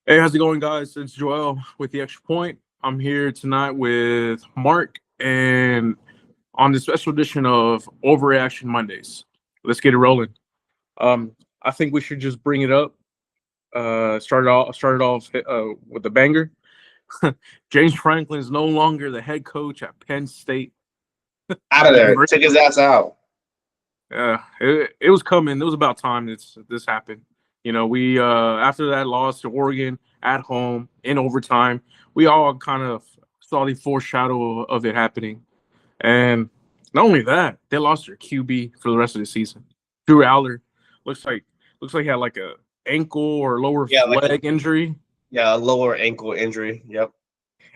Hey, how's it going, guys? It's Joel with the Extra Point. I'm here tonight with Mark and on the special edition of Overreaction Mondays. Let's get it rolling. I think we should just bring it up. Start it off with a banger. James Franklin is no longer the head coach at Penn State Out of there. University. Take his ass out. It was coming. It was about time this happened. We after that loss to Oregon at home in overtime, we all kind of saw the foreshadow of it happening. And not only that, they lost their QB for the rest of the season. Drew Aller looks like looks like he had like a ankle or lower Yeah, like leg injury. a lower ankle injury. Yep.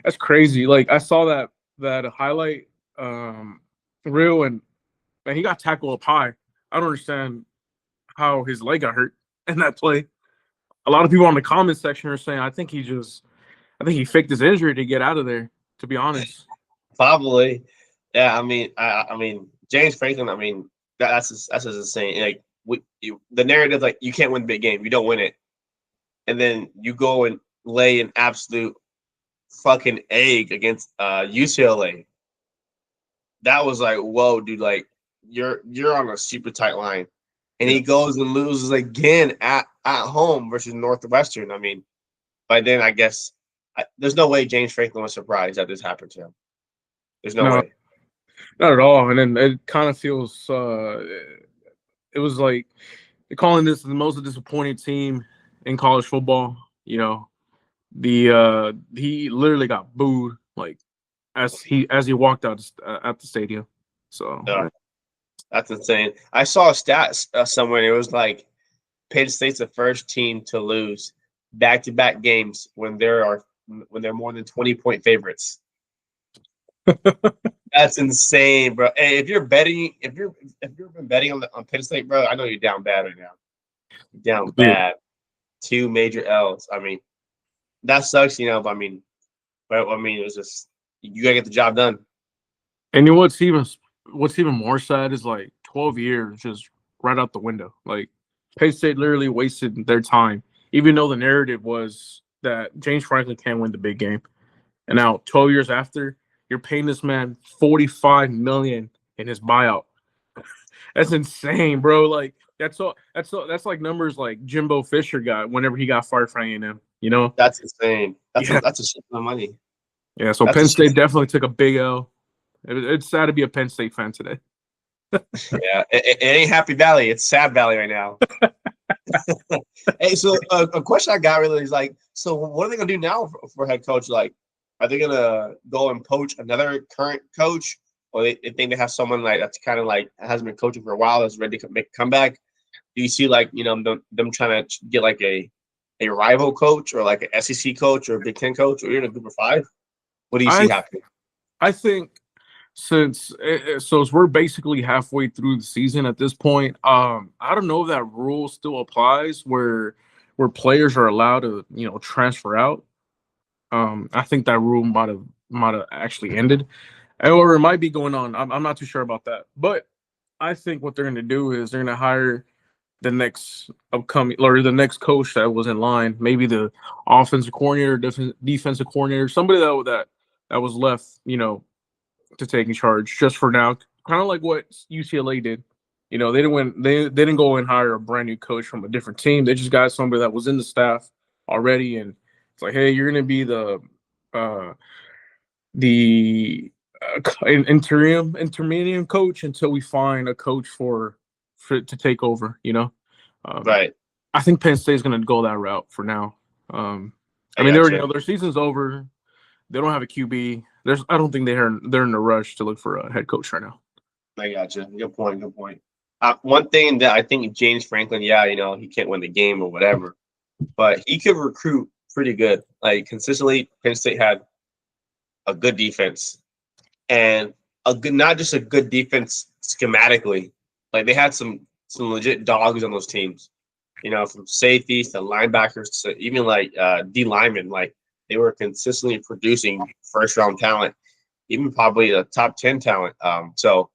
That's crazy. Like I saw that highlight reel, and man, he got tackled up high. I don't understand how his leg got hurt in that play. A lot of people on the comment section are saying I think he faked his injury to get out of there, to be honest. Probably. Yeah. I mean, James Franklin. I mean, that's just insane. Like the narrative, like you can't win the big game, you don't win it, and then you go and lay an absolute fucking egg against UCLA. That was like, whoa, dude. Like you're on a super tight line, and Yeah. he goes and loses again at home versus Northwestern. I mean, by then I guess there's no way James Franklin was surprised that this happened to him. There's no No, way. not at all. And then it kind of feels it was like they're calling this the most disappointing team in college football. He literally got booed like as he walked out at the stadium. So Uh, that's insane. I saw a stat somewhere. And it was like Penn State's the first team to lose back-to-back games when they're more than 20-point favorites. That's insane, bro. Hey, if you're betting, if you've been betting on Penn State, bro, I know you're down bad right now. You're down yeah. bad. Two major L's. I mean, that sucks, but it's just you gotta get the job done. And you know what's even more sad is like 12 years just right out the window. Like Penn State literally wasted their time, even though the narrative was that James Franklin can't win the big game. And now 12 years after, you're paying this man 45 million in his buyout. That's insane, bro. Like that's like numbers like Jimbo Fisher got whenever he got fired from A&M, you know? That's insane. Yeah. That's a shit ton of money. Yeah, so That's a Penn shit. State definitely took a big L. It's sad to be a Penn State fan today. Yeah, it ain't Happy Valley. It's Sad Valley right now. Hey, so a question I got really is like, so what are they gonna do now for head coach? Like, are they gonna go and poach another current coach, or they think they have someone like that's kind of like hasn't been coaching for a while that's ready to make a comeback? Do you see like them trying to get like a rival coach or like an SEC coach or a Big Ten coach or even a Group of Five? What do you see I happening? I think so as we're basically halfway through the season at this point, I don't know if that rule still applies where players are allowed to, transfer out. I think that rule might have actually ended. Or it might be going on. I'm not too sure about that. But I think what they're gonna do is they're gonna hire the next upcoming or the next coach that was in line, maybe the offensive coordinator, defensive coordinator, somebody that was left, to taking charge just for now. Kind of like what UCLA did. They didn't go and hire a brand new coach from a different team. They just got somebody that was in the staff already, and it's like, hey, you're gonna be uh intermediate coach until we find a coach for to take over. Um, Right. I think Penn State's gonna go that route for now. Um, I I mean, they got already you. know their season's over. They don't have a QB. I don't think they're in a rush to look for a head coach right now. I got you. Good point. Good point. One thing that I think James Franklin, yeah, he can't win the game or whatever, but he could recruit pretty good. Like consistently, Penn State had a good defense and a good, not just a good defense schematically. Like they had some legit dogs on those teams. From safeties to linebackers to even like D linemen. Like they were consistently producing first round talent, even probably a top 10 talent. So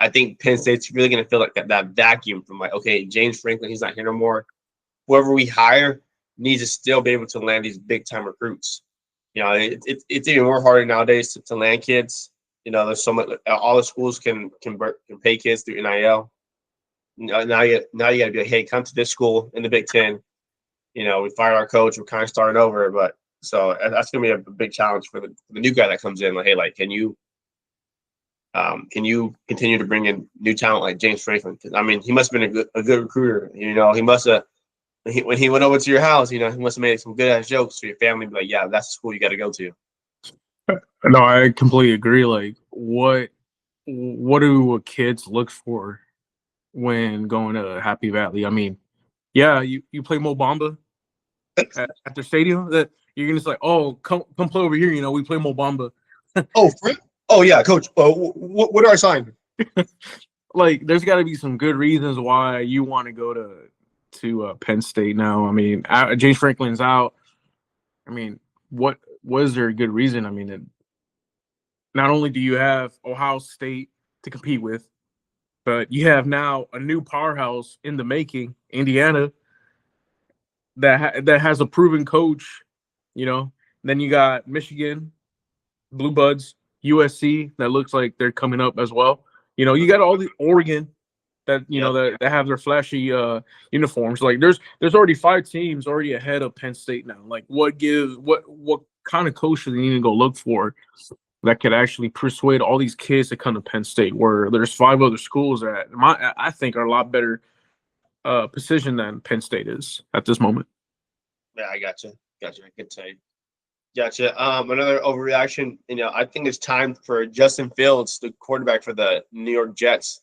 I think Penn State's really going to feel like that vacuum from like, okay, James Franklin, he's not here no more. Whoever we hire, needs to still be able to land these big time recruits. It's even more harder nowadays to land kids. There's so much. All the schools can pay kids through NIL. Now you got to be like, hey, come to this school in the Big Ten. We fired our coach. We're kind of starting over, but so that's gonna be a big challenge for the new guy that comes in. Like, hey, like, can you continue to bring in new talent like James Franklin? I mean, he must have been a good recruiter. He must have. When he went over to your house, he must have made some good ass jokes for your family. Be like, yeah, that's the school you got to go to. No, I completely agree. Like, what do kids look for when going to Happy Valley? I mean, yeah, you play Mo Bamba at their stadium. That you're gonna just like, oh, come play over here. We play Mo Bamba. Oh yeah, coach. What do I sign? Like, there's got to be some good reasons why you want to go to Penn State now. I mean, James Franklin's out. I mean, what was there a good reason? I mean, not only do you have Ohio State to compete with, but you have now a new powerhouse in the making, Indiana, that has a proven coach. Then you got Michigan, Blue Buds, USC that looks like they're coming up as well. You got all the Oregon that that have their flashy uniforms. Like there's already 5 teams already ahead of Penn State now. Like what kind of coach do they need to go look for that could actually persuade all these kids to come to Penn State, where there's 5 other schools that I think are a lot better position than Penn State is at this moment. Yeah, I gotcha. I can tell you. Gotcha. Another overreaction. I think it's time for Justin Fields, the quarterback for the New York Jets,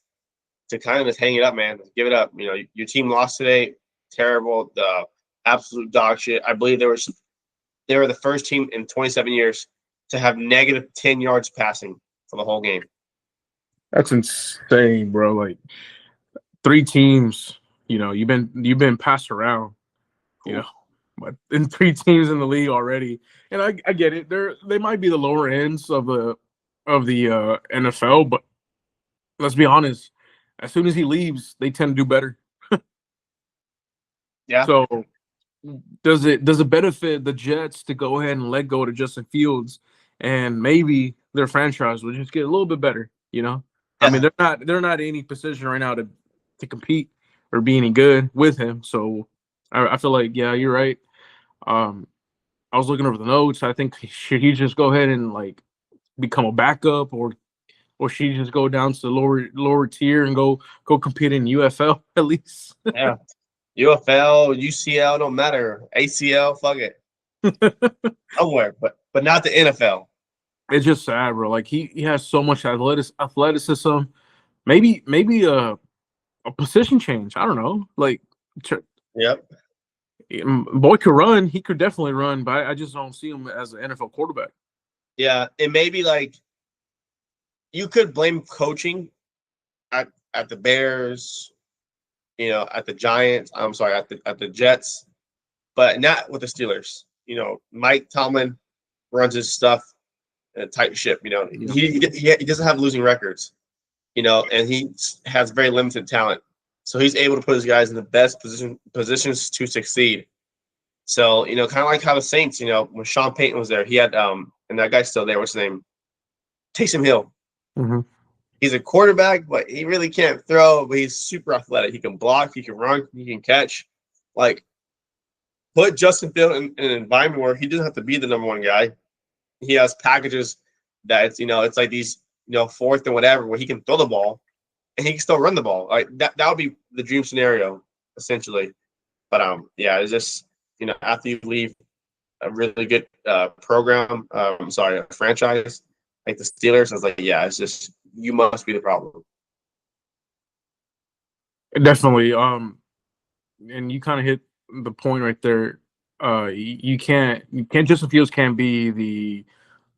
to kind of just hang it up, man. Give it up. Your team lost today. Terrible. The absolute dog shit. I believe they were the first team in 27 years to have negative 10 yards passing for the whole game. That's insane, bro. Like 3 teams. You've been passed around. But in 3 teams in the league already, and I get it. They might be the lower ends of the NFL, but let's be honest. As soon as he leaves, they tend to do better. Yeah. So does it benefit the Jets to go ahead and let go to Justin Fields, and maybe their franchise will just get a little bit better? Yeah. I mean, they're not in any position right now to compete or be any good with him. So I feel like, yeah, you're right. I was looking over the notes. I think should he just go ahead and like become a backup, or should he just go down to the lower tier and go compete in UFL at least? Yeah, UFL, UCL don't matter. ACL, fuck it, somewhere, but not the NFL. It's just sad, bro. Like he has so much athleticism. Maybe a position change. I don't know. Like, Yep. Boy could run. He could definitely run, but I just don't see him as an NFL quarterback. Yeah, and maybe like you could blame coaching at the Bears, at the Giants. I'm sorry, at the Jets, but not with the Steelers. Mike Tomlin runs his stuff in a tight ship. He doesn't have losing records. And he has very limited talent. So he's able to put his guys in the best positions to succeed. So, kind of like how the Saints, when Sean Payton was there, he had and that guy's still there, what's his name? Taysom Hill. Mm-hmm. He's a quarterback, but he really can't throw, but he's super athletic. He can block, he can run, he can catch. Like, put Justin Fields in an environment where he doesn't have to be the number 1 guy. He has packages that it's like these, 4th and whatever, where he can throw the ball and he can still run the ball. Like that would be the dream scenario, essentially. But yeah, it's just after you leave a really good program, a franchise like the Steelers, I was like, yeah, it's just you must be the problem. Definitely. And you kind of hit the point right there. You can't Justin Fields can't be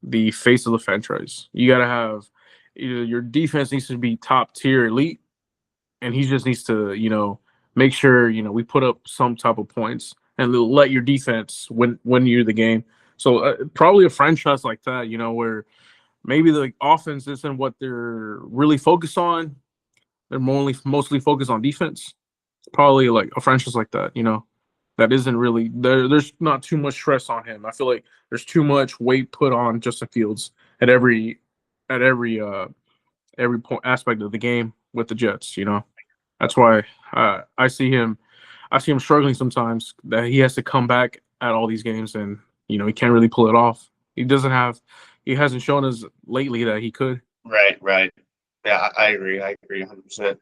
the face of the franchise. You got to have either your defense needs to be top tier elite, and he just needs to make sure we put up some type of points and let your defense win you the game. So probably a franchise like that, where maybe the offense isn't what they're really focused on. They're mostly focused on defense. Probably like a franchise like that, that isn't really there. There's not too much stress on him. I feel like there's too much weight put on Justin Fields at every point aspect of the game with the Jets. That's why I see him. I see him struggling sometimes. That he has to come back at all these games, and he can't really pull it off. He doesn't have. He hasn't shown us lately that he could. Right. Yeah, I agree. I agree 100%.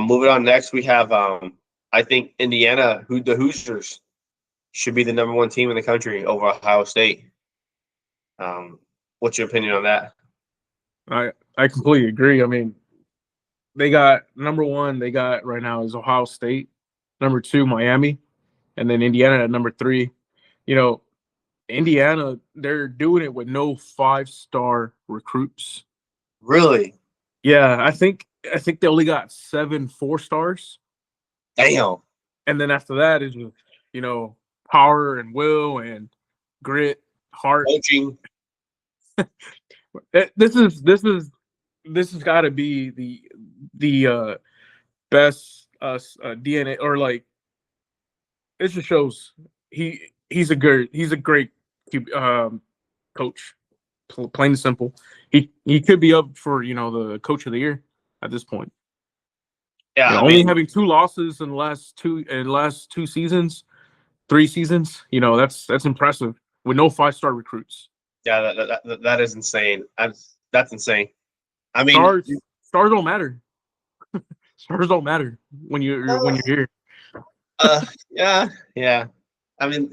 Moving on next, we have I think Indiana, the Hoosiers, should be the number one team in the country over Ohio State. What's your opinion on that? I completely agree. I mean, they got number one. They got right now is Ohio State, number two Miami, and then Indiana at number three. Indiana, they're doing it with no 5-star recruits. Really? Yeah, I think they only got 7 4-stars. Damn. And then after that is power and will and grit, heart. Coaching. This has got to be the best DNA, or like it just shows he's a great coach. Plain and simple. He could be up for the coach of the year at this point. Yeah, only having 2 losses in the last 2 seasons, 3 seasons. That's impressive with no 5-star recruits. Yeah, that is insane. That's insane. I mean, stars don't matter. Stars don't matter when you're here. Yeah. I mean,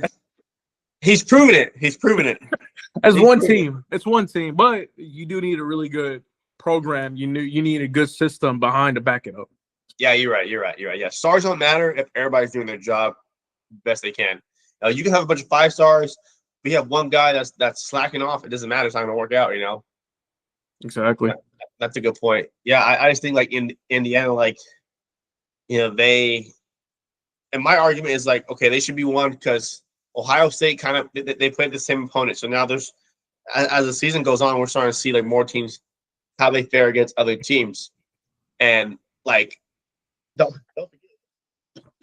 he's proven it. As one team, it's one team, but you do need a really good program. You need a good system behind to back it up. Yeah, you're right. Yeah, stars don't matter if everybody's doing their job best they can. You can have a bunch of 5 stars. We have one guy that's slacking off. It doesn't matter. It's not going to work out. Exactly. That's a good point. Yeah, I just think like in Indiana, like they. And my argument is like, okay, they should be one because Ohio State kind of they played the same opponent. So now there's as the season goes on, we're starting to see like more teams how they fare against other teams, and like don't forget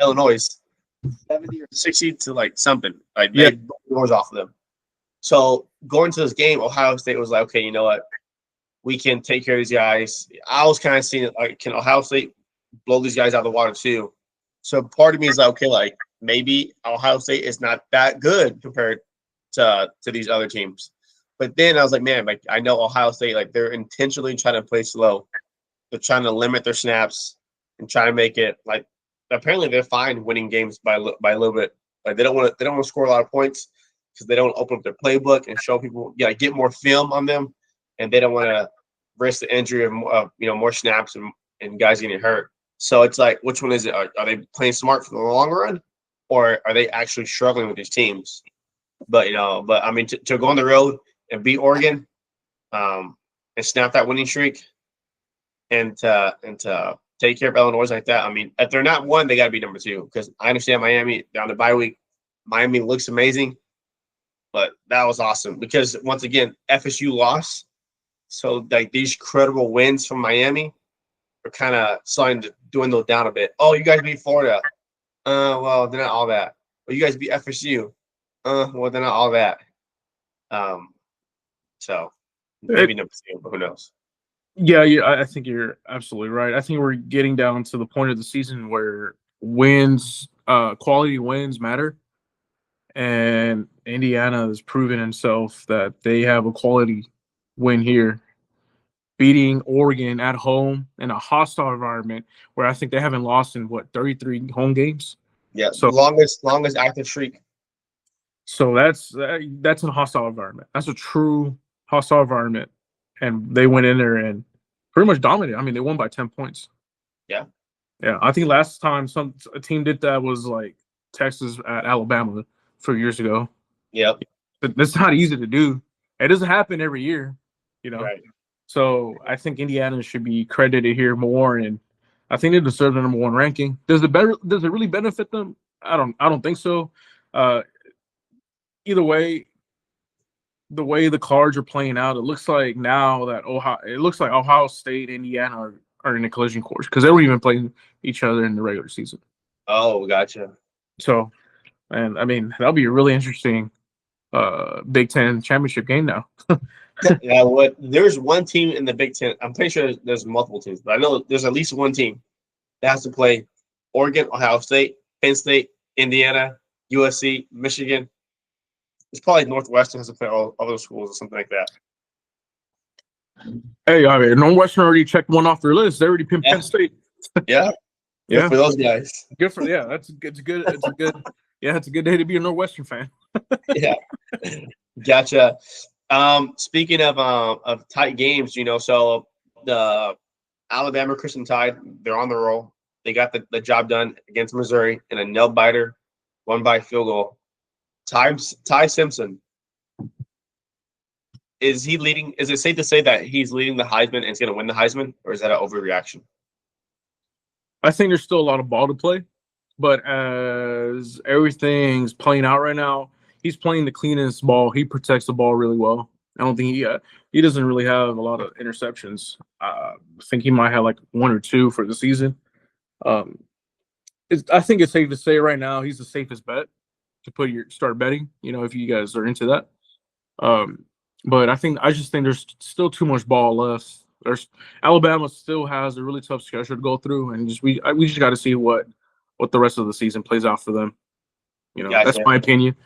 Illinois 70 or 60 to like something like they broke the doors off of them. So going to this game, Ohio State was like, okay, you know what, we can take care of these guys. I was kind of seeing it like, can Ohio State blow these guys out of the water too? So part of me is like, okay, like maybe Ohio State is not that good compared to these other teams. But then I was like, man, like I know Ohio State, like they're intentionally trying to play slow. They're trying to limit their snaps and try to make it like. Apparently, they're fine winning games by a little bit. Like they don't want to score a lot of points because they don't open up their playbook and show people, get more film on them, and they don't want to risk the injury of more snaps and guys getting hurt. So it's like, which one is it? Are they playing smart for the long run, or are they actually struggling with these teams? But I mean, to go on the road and beat Oregon, and snap that winning streak, and to take care of Illinois like that. I mean, if they're not one, they got to be number 2 because I understand Miami down the bye week. Miami looks amazing, but that was awesome because once again, FSU lost. So like these credible wins from Miami are kind of starting to dwindle down a bit. Oh, you guys beat Florida. Well, they're not all that. Well, you guys beat FSU. Well, they're not all that. So maybe number 2, but who knows? Yeah, I think you're absolutely right. I think we're getting down to the point of the season where quality wins matter, and Indiana has proven himself that they have a quality win here, beating Oregon at home in a hostile environment where I think they haven't lost in 33 home games. Yeah, so longest active streak. So that's a hostile environment. That's a true hostile environment, and they went in there and pretty much dominated. I mean, they won by 10 points. Yeah. I think last time a team did that was like Texas at Alabama 4 years ago. Yep. But that's not easy to do. It doesn't happen every year, Right. So I think Indiana should be credited here more, and I think they deserve the number 1 ranking. Does it really benefit them? I don't think so. Either way, the way the cards are playing out, it looks like now that Ohio State, Indiana are in a collision course because they were even playing each other in the regular season. Oh, gotcha. So And I mean, that'll be a really interesting Big Ten championship game now. Yeah, there's one team in the Big Ten. I'm pretty sure there's multiple teams, but I know there's at least one team that has to play Oregon, Ohio State, Penn State, Indiana, USC, Michigan. It's probably Northwestern has to play all other schools or something like that. Hey, I mean, Northwestern already checked one off their list. They already picked Yeah. Penn State. Yeah. Yeah, Good for those guys. good for it's a good yeah, it's a good day to be a Northwestern fan. Yeah. Gotcha. Speaking of tight games, so the Alabama Crimson Tide, they're on the roll. They got the job done against Missouri in a nail biter, won by field goal. Ty Simpson, is he leading? Is it safe to say that he's leading the Heisman and is going to win the Heisman, or is that an overreaction? I think there's still a lot of ball to play, but as everything's playing out right now, he's playing the cleanest ball. He protects the ball really well. I don't think he doesn't really have a lot of interceptions. I think he might have like one or two for the season. I think it's safe to say right now he's the safest bet to start betting. If you guys are into that. But I just think there's still too much ball left. Alabama still has a really tough schedule to go through, and we just got to see what the rest of the season plays out for them. Gotcha. That's my opinion.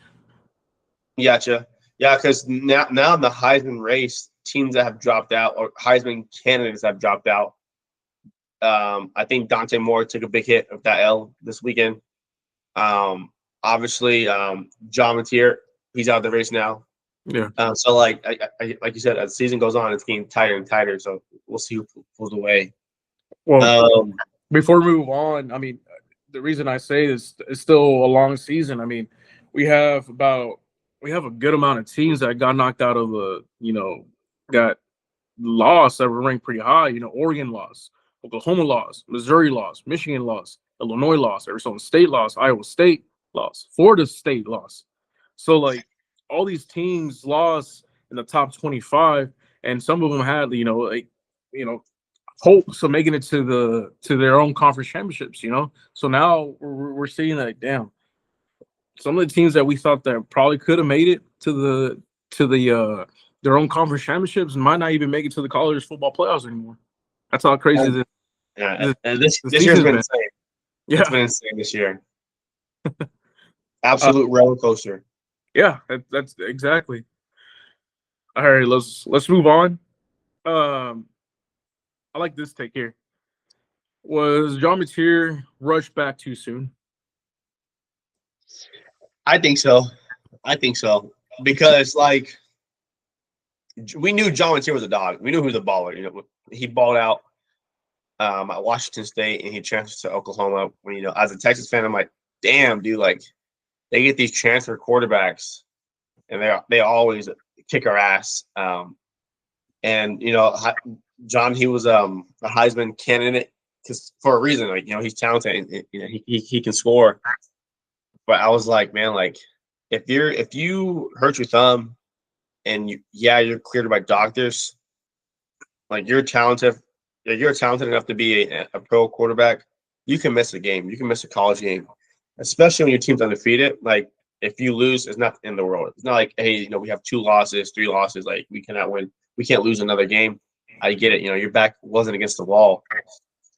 Gotcha. Yeah, because now in the Heisman race, teams that have dropped out or Heisman candidates have dropped out. I think Dante Moore took a big hit of that L this weekend. Obviously, John Mateer, he's out of the race now. Yeah. So like you said, as the season goes on, it's getting tighter and tighter. So we'll see who pulls away. Well, before we move on, I mean, the reason I say is it's still a long season. I mean, we have a good amount of teams that got knocked out of got lost that were ranked pretty high. Oregon lost, Oklahoma lost, Missouri lost, Michigan lost, Illinois lost, Arizona State lost, Iowa State lost, Florida State lost. So like all these teams lost in the top 25, and some of them had hopes of making it to their own conference championships. So now we're seeing that damn. Some of the teams that we thought that probably could have made it to their own conference championships might not even make it to the college football playoffs anymore. That's how crazy this. Yeah, this year's been insane. Yeah, it's been insane this year. Absolute roller coaster. Yeah, that's exactly. All right, let's move on. I like this take here. Was John Mateer rushed back too soon? I think so. Because like we knew John Mateer was a dog. We knew he was a baller. He balled out at Washington State and he transferred to Oklahoma. When as a Texas fan, I'm like, damn, dude, like they get these transfer quarterbacks and they always kick our ass. And John, he was a Heisman candidate for a reason. Like he's talented and he can score. But I was like, man, like if you hurt your thumb and you're cleared by doctors, like you're talented enough to be a pro quarterback, you can miss a game. You can miss a college game, especially when your team's undefeated. Like if you lose, it's not in the world. It's not like, hey, we have 2 losses, 3 losses. Like we cannot win. We can't lose another game. I get it. Your back wasn't against the wall.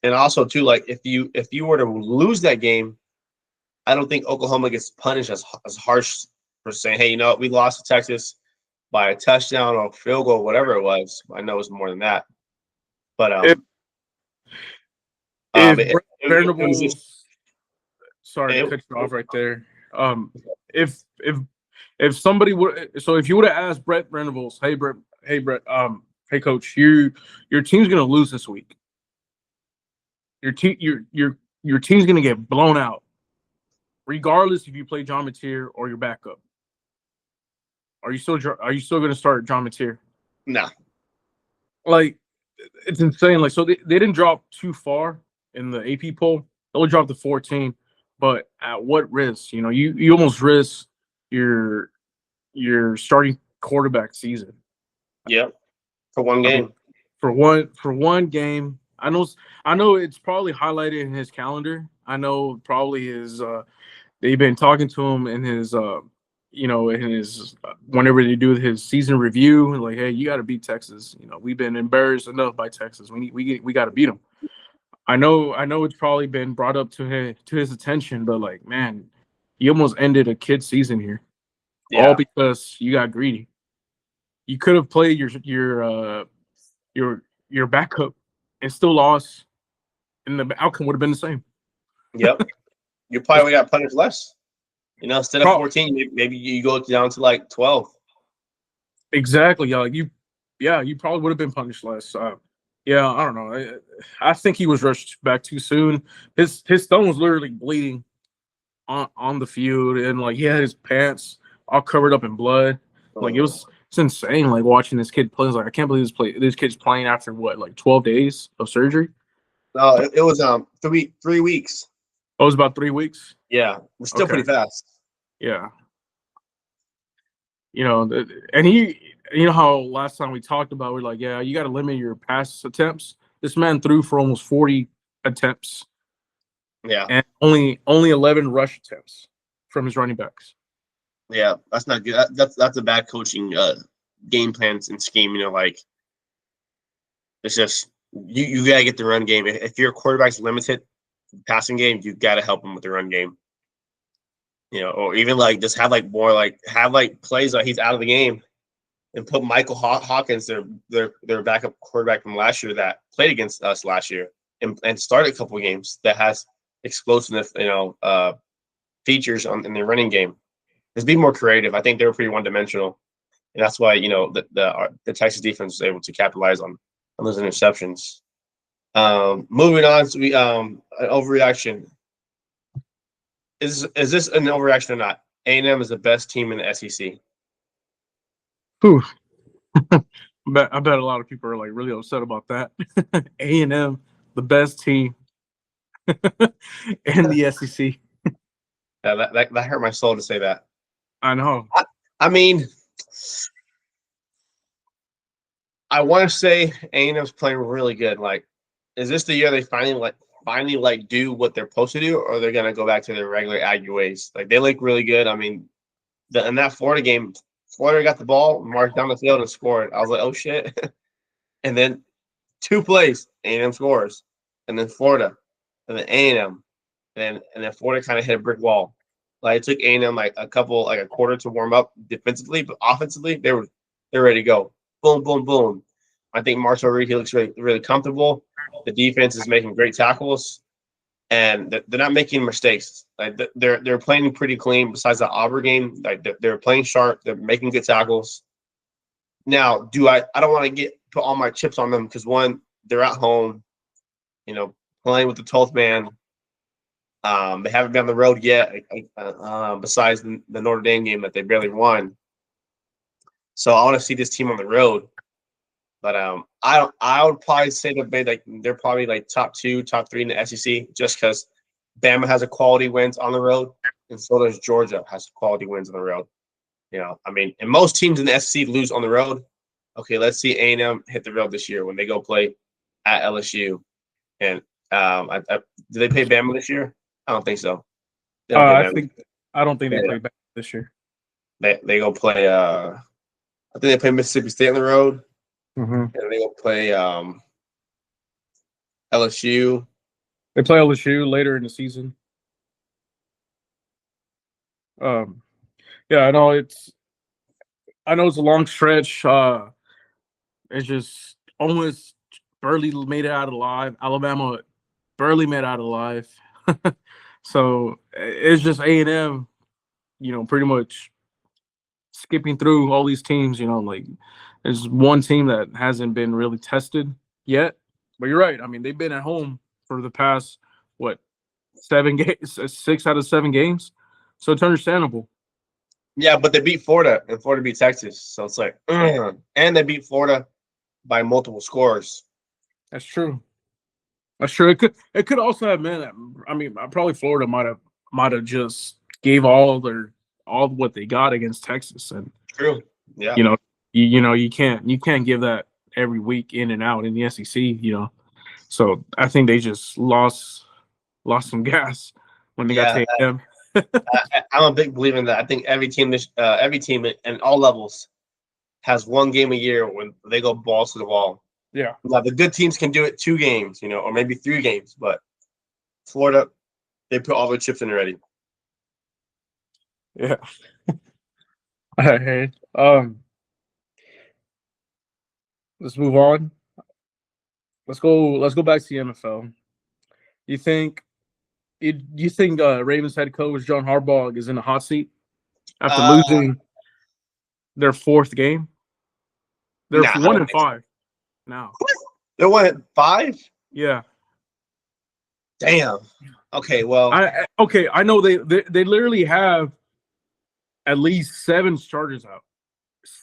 And also too, like if you were to lose that game, I don't think Oklahoma gets punished as harsh for saying, hey, we lost to Texas by a touchdown or field goal, whatever it was. I know it was more than that. But sorry to cut you off right there. If somebody would, so if you would have asked Brett Venables, hey Brett, hey coach, your team's gonna lose this week. Your team's gonna get blown out, regardless if you play John Mateer or your backup. Are you still gonna start John Mateer? No. Like it's insane. Like so they didn't drop too far in the AP poll. They only dropped to 14, but at what risk? You almost risk your starting quarterback season. Yep. For one game. For one game. I know it's probably highlighted in his calendar. I know probably his they've been talking to him in his in his whenever they do his season review, like, hey, you got to beat Texas. We've been embarrassed enough by Texas. We got to beat them. I know it's probably been brought up to his attention, but like, man, you almost ended a kid season here, all Yeah. because you got greedy. You could have played your your backup and still lost, and the outcome would have been the same. Yep. You probably would got punished less. Instead of Pro- 14, maybe you go down to like 12. exactly, yeah, you probably would have been punished less. Yeah, I don't know. I think he was rushed back too soon. His thumb was literally bleeding on the field, and like he had his pants all covered up in blood. Like it's insane. Like watching this kid play, I was like, I can't believe this kid's playing after what, like 12 days of surgery. No, it was 3 weeks. Oh, it was about 3 weeks. Yeah, it's still Okay, pretty fast. yeah. And you know how last time we talked about, we're like, yeah, you got to limit your pass attempts. This man threw for almost 40 attempts Yeah, and only 11 rush attempts from his running backs. yeah, that's not good. That's a bad coaching game plans and scheme. Like it's just you gotta get the run game. If your quarterback's limited passing game, you gotta help him with the run game. Or even like just have like more like have like plays like he's out of the game and put Michael Hawkins, their backup quarterback from last year that played against us last year and started a couple of games that has explosiveness, features in their running game. Just be more creative. I think they were pretty one dimensional, and that's why the Texas defense was able to capitalize on those interceptions. Moving on to an overreaction. Is this an overreaction or not? A&M is the best team in the SEC. Whew. I bet a lot of people are like really upset about that. A&M, the best team in the SEC. That hurt my soul to say that. I know. I mean, I want to say A&M's playing really good. Like, is this the year they finally do what they're supposed to do, or they're gonna go back to their regular Aggie ways? Like, they look really good. I mean, in that Florida game, Florida got the ball, marched down the field, and scored. I was like, oh shit! And then 2 plays, A&M scores, and then Florida, and then A&M, and then Florida kind of hit a brick wall. Like it took A&M like a quarter to warm up defensively, but offensively they're ready to go. Boom, boom, boom. I think Marshall Reed, he looks really, really comfortable. The defense is making great tackles, and they're not making mistakes. Like they're playing pretty clean. Besides the Auburn game, like they're playing sharp. They're making good tackles. Now, I don't want to put all my chips on them because one, they're at home, playing with the 12th man. They haven't been on the road yet, besides the Notre Dame game that they barely won. So I want to see this team on the road. But I would probably say they're probably like top 2, top 3 in the SEC, just because Bama has a quality wins on the road, and so does Georgia has quality wins on the road. I mean, and most teams in the SEC lose on the road. Okay, let's see A&M hit the road this year when they go play at LSU. And do they play Bama this year? I don't think so. They don't play Bama. I don't think they play back this year. They go play. I think they play Mississippi State on the road, Mm-hmm. and they go play LSU. They play LSU later in the season. Yeah, I know it's a long stretch. It's just almost barely made it out alive. Alabama barely made it out alive. So it's just A&M, pretty much skipping through all these teams. Like there's one team that hasn't been really tested yet. But you're right. I mean, they've been at home for the past what 7 games, 6 out of 7 games. So it's understandable. Yeah, but they beat Florida, and Florida beat Texas. So it's like, and they beat Florida by multiple scores. That's true. That's true. It could also have meant that, I mean, probably Florida might have just gave all what they got against Texas, and True. Yeah. you can't give that every week in and out in the SEC. So I think they just lost some gas when they got to Yeah. them. I'm a big believer in that. I think every team at all levels has one game a year when they go balls to the wall. Yeah. Now the good teams can do it 2 games, or maybe 3 games, but Florida, they put all their chips in already. Yeah. Hey, let's move on. Let's go back to the NFL. You think you think Ravens head coach John Harbaugh is in the hot seat after Uh, losing their fourth game? They're nah, I one don't and think so. five now. They won at 5. Yeah. Damn. Okay, well, Okay. I know they literally have at least 7 starters out,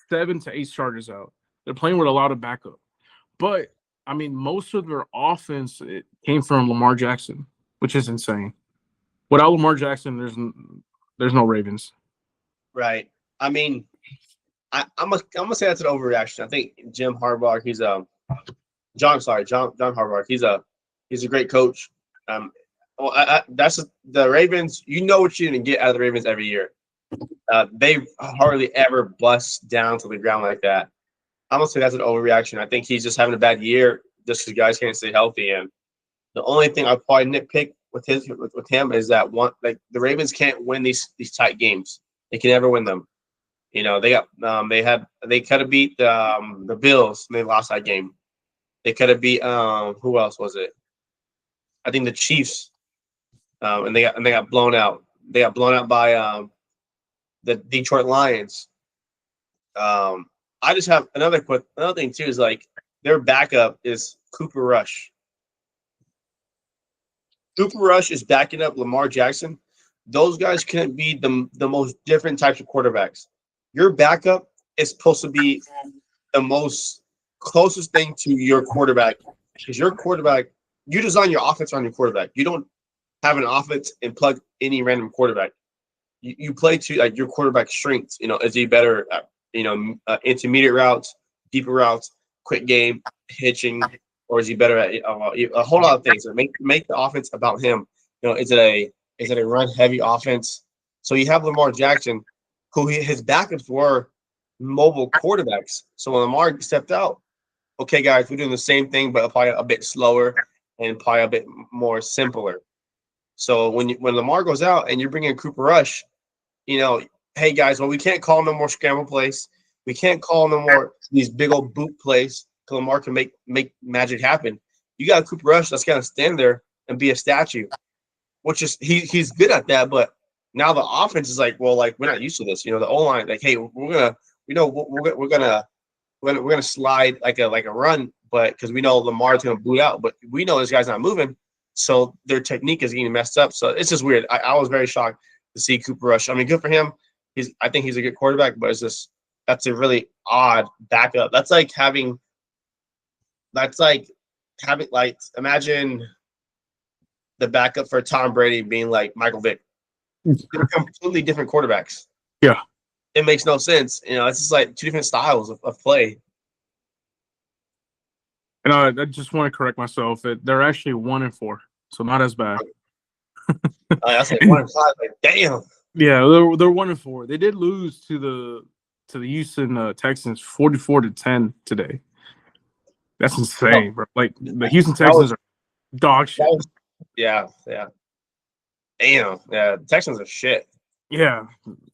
7 to 8 starters out. They're playing with a lot of backup, but I mean, most of their offense it came from Lamar Jackson, which is insane. Without Lamar Jackson, there's no Ravens. right. I mean, I'm gonna say that's an overreaction. I think Jim Harbaugh, John Harbaugh. He's a great coach. Um, well, that's the Ravens. You know what you're gonna get out of the Ravens every year. They hardly ever bust down to the ground like that. I'm gonna say that's an overreaction. I think he's just having a bad year just because guys can't stay healthy. And the only thing I'll probably nitpick with him is that the Ravens can't win these tight games. They can never win them. They could have beat the Bills and they lost that game. They could have beat who else was it? I think the Chiefs, and they got blown out. They got blown out by the Detroit Lions. I just have another thing too is like their backup is Cooper Rush. Cooper Rush is backing up Lamar Jackson. Those guys couldn't be the most different types of quarterbacks. Your backup is supposed to be the most closest thing to your quarterback because your quarterback, you design your offense on your quarterback. You don't have an offense and plug any random quarterback. You play to like your quarterback strengths. Is he better at, intermediate routes, deeper routes, quick game, hitching, or is he better at a whole lot of things? So make the offense about him. Is it a run heavy offense? So you have Lamar Jackson, who his backups were mobile quarterbacks. So when Lamar stepped out, okay, guys, we're doing the same thing, but probably a bit slower and probably a bit more simpler. So when Lamar goes out and you're bringing Cooper Rush, hey guys, well we can't call no more scramble plays. We can't call no more these big old boot plays. So Lamar can make magic happen. You got Cooper Rush that's got to stand there and be a statue, which is he's good at that. But now the offense is like, well, like we're not used to this. The O line, like, hey, we're gonna slide like a run, but because we know Lamar's gonna boot out, but we know this guy's not moving, so their technique is getting messed up. So it's just weird. I was very shocked to see Cooper Rush. I mean, good for him. I think he's a good quarterback, but that's a really odd backup. That's like having like imagine the backup for Tom Brady being like Michael Vick. They're completely different quarterbacks. Yeah. It makes no sense. It's just like 2 different styles of play. And I just want to correct myself. They're actually 1-4, so not as bad. I was like 1-5. Like, damn. Yeah, they're 1-4. They did lose to the Houston Texans 44-10 today. That's insane, bro. Like the Houston Texans are dog shit. Yeah. Damn. Yeah, the Texans are shit. Yeah,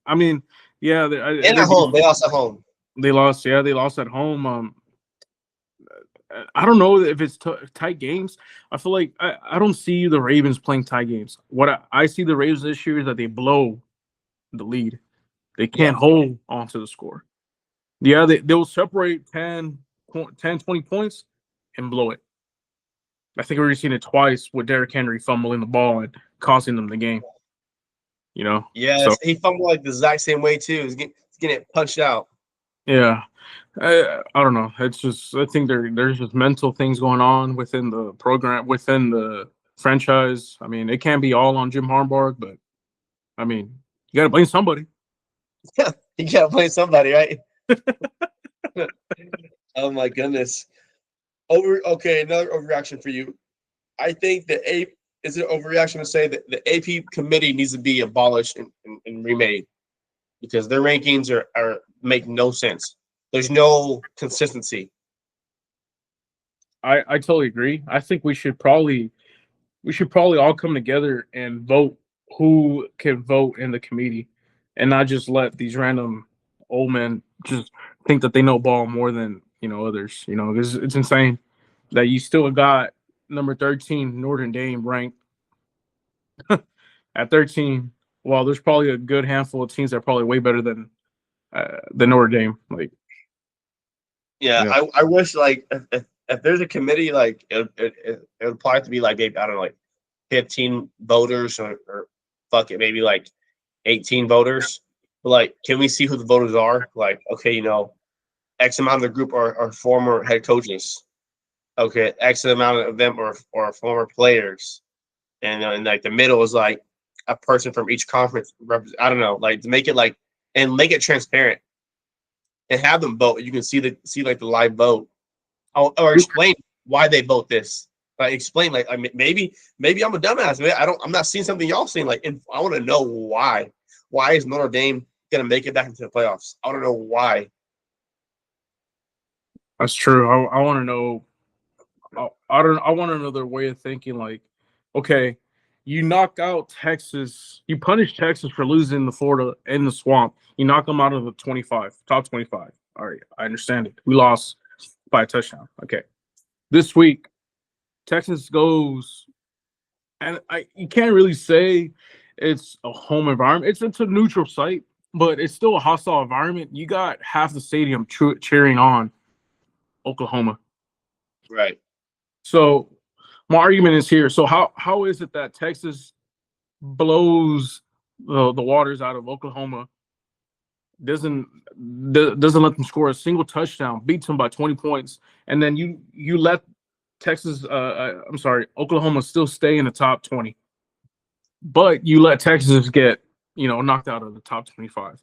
I mean, yeah. And at home, they lost at home. They lost. Yeah, they lost at home. I don't know if it's tight games. I feel like I don't see the Ravens playing tight games. What I see the Ravens this year is that they blow the lead. They can't hold onto the score. Yeah, they'll separate 10, 20 points and blow it. I think we've already seen it twice with Derrick Henry fumbling the ball and costing them the game. Yes, so, he fumbled like the exact same way too. He's getting it punched out. Yeah. I don't know. It's just I think there's just mental things going on within the program, within the franchise. I mean, it can't be all on Jim Harbaugh, but I mean, you got to blame somebody. Yeah, you got to blame somebody, right? Oh my goodness. Okay, another overreaction for you. I think the is it overreaction to say that the AP committee needs to be abolished and remade because their rankings are make no sense. There's no consistency. I totally agree. I think we should probably all come together and vote who can vote in the committee, and not just let these random old men just think that they know ball more than others. It's insane that you still got number 13 Notre Dame ranked at 13. Well, there's probably a good handful of teams that are probably way better than Notre Dame. Like, Yeah, yeah, I wish like if there's a committee like it would probably have to be like maybe I don't know like 15 voters or fuck it maybe like 18 voters. But like, can we see who the voters are? Like, okay, X amount of the group are former head coaches. Okay, X amount of them are former players, and like the middle is like a person from each conference. I don't know, like to make it like and make it transparent and have them vote. You can see like the live vote or explain why they vote this. Like explain like I mean, maybe I'm a dumbass. Maybe I'm not seeing something y'all seeing. Like I want to know why. Why is Notre Dame gonna make it back into the playoffs? I want to know why. that's true. I want to know. I don't. I want another way of thinking. Like, okay, you knock out Texas. You punish Texas for losing the Florida in the swamp. You knock them out of the 25, top 25. All right, I understand it. We lost by a touchdown. Okay, this week Texas goes, and you can't really say it's a home environment. It's a neutral site, but it's still a hostile environment. You got half the stadium cheering on Oklahoma. Right. So my argument is here. So how is it that Texas blows the waters out of Oklahoma, doesn't doesn't let them score a single touchdown, beats them by 20 points, and then you let Texas I'm sorry, Oklahoma still stay in the top 20, but you let Texas get knocked out of the top 25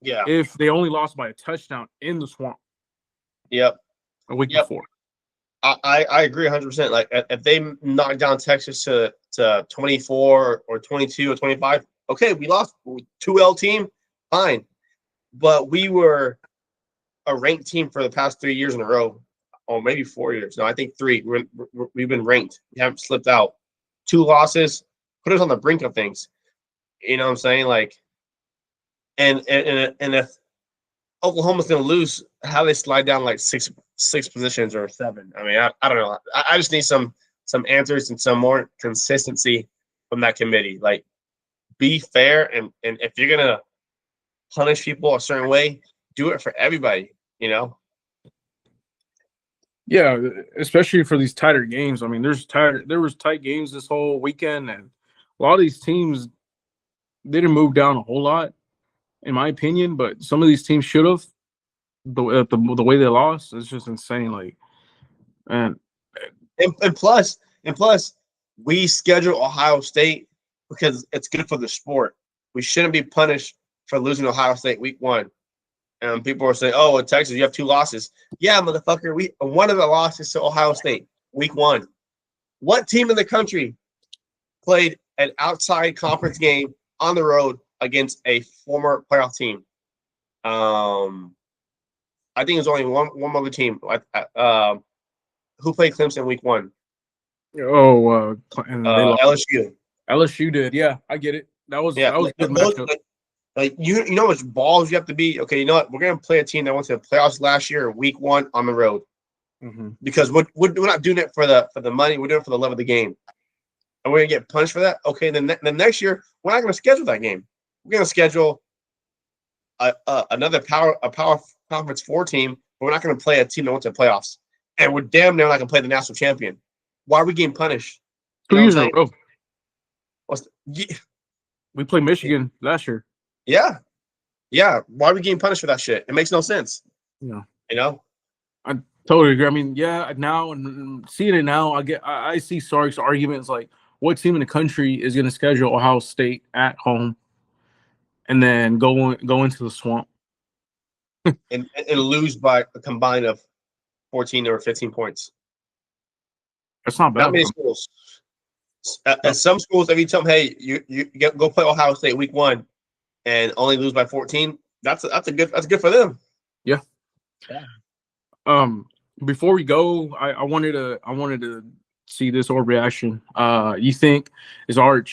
Yeah. if they only lost by a touchdown in the swamp Yep. a week Yep. before. I agree 100%. Like if they knock down Texas to 24 or 22 or 25, okay, we lost 2L team, fine. But we were a ranked team for the past 3 years in a row, or maybe 4 years. No, I think three. We've been ranked. We haven't slipped out. 2 losses put us on the brink of things. You know what I'm saying? Like, and if Oklahoma's going to lose, how they slide down like six positions or seven. I mean, I don't know. I just need some answers and some more consistency from that committee. Like, be fair, and if you're gonna punish people a certain way, do it for everybody. You know? Yeah, especially for these tighter games. I mean, there was tight games this whole weekend, and a lot of these teams didn't move down a whole lot, in my opinion. But some of these teams should have. The way they lost is just insane. Like, and And plus, we schedule Ohio State because it's good for the sport. We shouldn't be punished for losing Ohio State week one. And people are saying, "Oh, in Texas, you have 2 losses." Yeah, motherfucker. One of the losses to Ohio State week one. What team in the country played an outside conference game on the road against a former playoff team? I think it's only one other team. Who played Clemson week one? and they lost. LSU. LSU did. Yeah, I get it. That was Yeah, that was like, a good those, matchup. like you know how much balls you have to be. Okay, you know what? We're gonna play a team that went to the playoffs last year, week one on the road, because we're not doing it for the money. We're doing it for the love of the game, and we're gonna get punished for that. Okay, then next year we're not gonna schedule that game. We're gonna schedule another power conference 4 team. But we're not gonna play a team that went to the playoffs, and we're damn near not gonna play the national champion. Why are we getting punished? You Two know what I'm years saying? ago, What's the, we played Michigan last year. yeah, yeah. Why are we getting punished for that shit? It makes no sense. Yeah, You know? I totally agree. I mean, yeah, now and seeing it now, I see Sark's arguments like, what team in the country is going to schedule Ohio State at home and then go into the swamp? And lose by a combined of 14 or 15 points. That's not Not bad. many schools. At some schools, if you tell them, hey, go play Ohio State week 1 and only lose by 14, that's good for them. Yeah. Before we go, I wanted to see this overreaction. You think do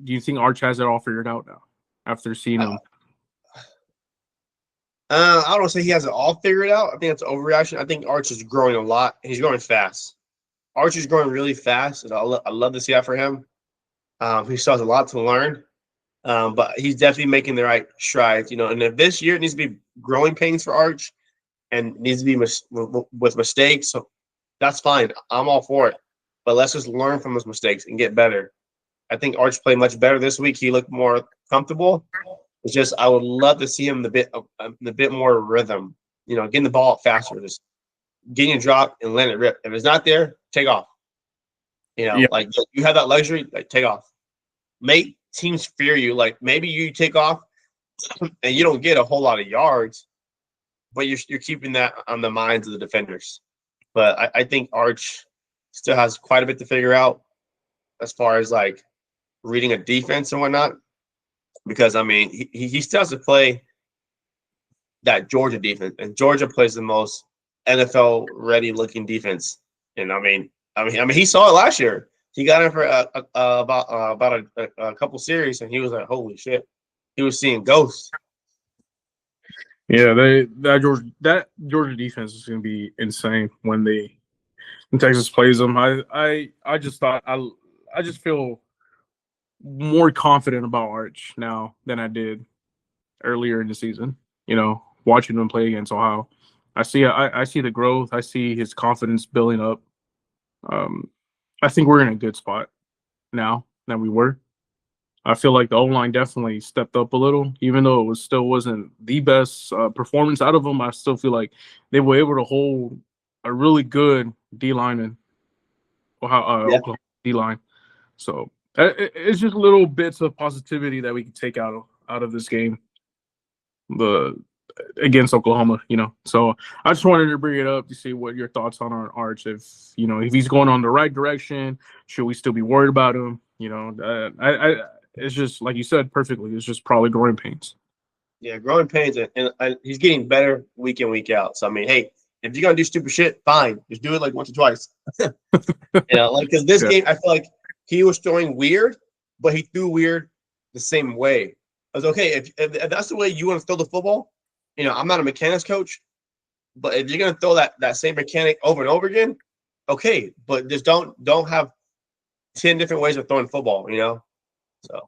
you think Arch has it all figured out now after seeing him? I don't want to say he has it all figured out. I think that's an overreaction. I think Arch is growing a lot. He's growing fast. Arch is growing really fast, and I love to see that for him. He still has a lot to learn, but he's definitely making the right strides. And if this year needs to be growing pains for Arch and needs to be with mistakes, so that's fine. I'm all for it. But let's just learn from those mistakes and get better. I think Arch played much better this week. He looked more comfortable. It's just I would love to see him a bit more rhythm. Getting the ball up faster, just getting a drop and letting it rip. If it's not there, take off. Like you have that luxury, like take off. Make teams fear you. Like maybe you take off and you don't get a whole lot of yards, but you're keeping that on the minds of the defenders. But I think Arch still has quite a bit to figure out as far as like reading a defense and whatnot. Because I mean, he still has to play that Georgia defense, and Georgia plays the most NFL ready looking defense. And I mean, he saw it last year. He got in for about a couple series, and he was like, "Holy shit!" He was seeing ghosts. Yeah, that Georgia defense is going to be insane when Texas plays them. I just thought I just feel more confident about Arch now than I did earlier in the season. Watching him play against Ohio, I see the growth. I see his confidence building up. I think we're in a good spot now than we were. I feel like the O-line definitely stepped up a little, even though it still wasn't the best performance out of them. I still feel like they were able to hold a really good D-lineman, Oklahoma D-line. So it's just little bits of positivity that we can take out of this game, against Oklahoma. So I just wanted to bring it up to see what your thoughts on Arch. If he's going on the right direction, should we still be worried about him? It's just like you said perfectly. It's just probably growing pains. Yeah, growing pains, and he's getting better week in, week out. So I mean, hey, if you're gonna do stupid shit, fine, just do it like once or twice. Because this game, I feel like he was throwing weird, but he threw weird the same way. I was okay if that's the way you want to throw the football. I'm not a mechanics coach, but if you're gonna throw that same mechanic over and over again, okay, but just don't have 10 different ways of throwing football. So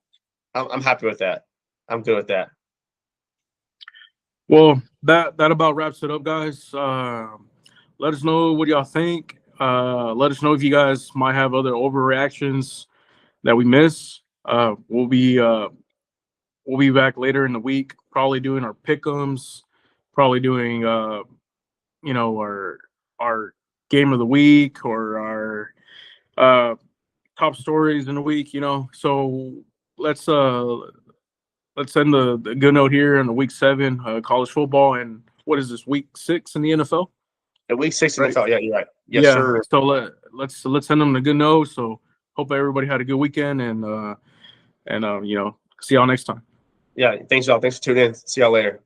I'm happy with that. I'm good with that. Well, that about wraps it up, guys. Let us know what y'all think. Let us know if you guys might have other overreactions that we miss. We'll be back later in the week, probably doing our pick'ems, probably doing our game of the week or our top stories in the week. So let's end the good note here in the week 7 college football, and what is this, week 6 in the NFL? And week 6 in the NFL, yeah, you're right. Yes, yeah, sir. So let's send them the good note. So hope everybody had a good weekend, and see y'all next time. Yeah, thanks y'all. Thanks for tuning in. See y'all later.